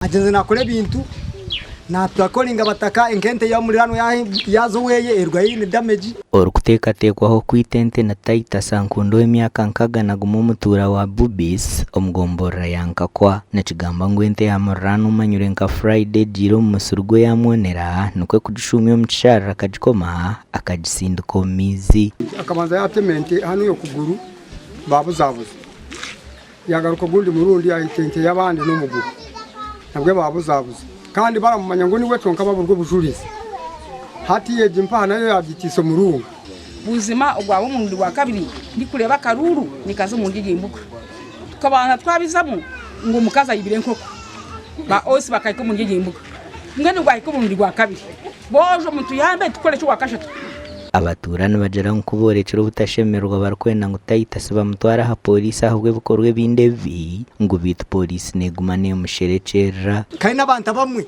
ageze nakore bintu natwakoringa bataka enkente ya mulirano yazo weye erwaine damage orukutekatekwaho kwitente na Taita Sankundo emyaka nkaga na gumumutura wa Bubis omugomborra yankakwa na kigamba ngwente ya murano manyure nka Friday jiro musurgo ya mwonera nukwe kudishumya omukishara kajikoma akajisinduko mizi akamanza yatemente hano yo kuguru babuzabuza yagaruka gundi murundi ayitente yabandi no muguru nabwe babuzabuza kandi baramumanya ngo niwe tonka baburwo bujurize hati yeje mpana yo yagitiso murunga buzima ogwabo umundi wa kabiri ndi kureba karuru nikazo mundi gimbuka tukabana twabizamo ngo mukaza yibire nkoko ba osi bakayiko mundi gimbuka ngene gwayiko mundi wa kabiri bojo muntu yambe tukole cyo wakashatu abaturana bajara nkuborekero butashemerwa barkwenda ngo Taita siba mutwara ha polisi ahubwe bukorwe bindevi ngo bita polisi negumane musherekera kandi n'abantu bamwe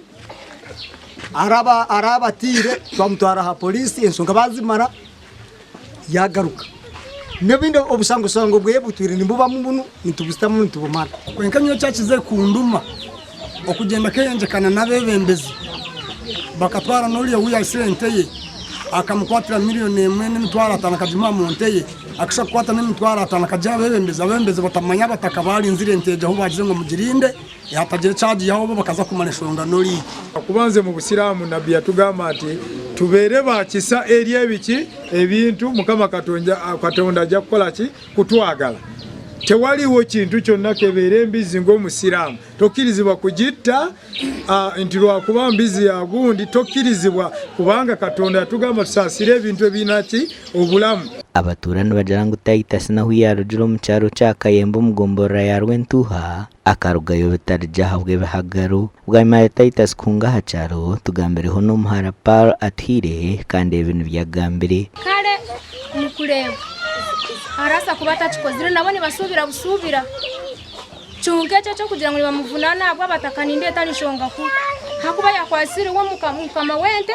arabatire twamutwara ha polisi ensonga bazimara yagaruka nebinde obusango bwe butwire nimbuba mubunu nitubusitamu nitubumana kwenkanyo cyakize kunduma okugenda keyenjekana nabebembezi bakatwara noliye uya senteye akamukwatira miliyoni 1.5 akajima monteye akisha kwata n'1.5 akaja bebembeza batamanya bataka bali nzire nteje aho bagize ngo mugirinde yatagira charge yaho bakaza kumaneshonga noli akubanze mu busiramu nabi yatugamba ati tubere bakisa eri ebiki ebintu mukama katonda ajja kukola ki kutwagala tewaliwo kintu kyonna kebere mbizi ngo musiramu tokirizibwa kugitta ntirwa kuba mbizi yagundi tokirizibwa kubanga katonda yatugamba tusasire ebintu ebinaki obulamu abaturana bajarangu Taita sinahu yarujiro mu cyaro cya Kayembo mugomborra yarwe ntuha akarugayo bitarija habwe bahagaru bwayima Taita sikunga hacaro tugambereho no muhara par athire kandi ibintu byagambire kale mukureba arasa kubata chikozire nabone basubira chungeche cyo kugira ngo bamuvunana abwa batakani ndeta nishonga ku hakuba yakwasire wo mukama wente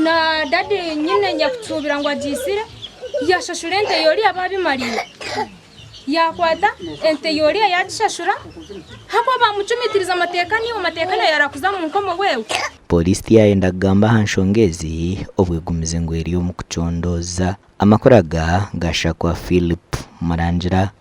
na dadi nyine nyakutsubira ngo ajisire yashashura ente yori ababimariye yakwata ente yori yachashura hakuba bamucumitiriza amatekano yarakuza mu nkomo wewe polisi yaenda gamba hanshongezi obwegumize ngo eriyo mu kucondoza amakoraga gashakwa Philip Marangira.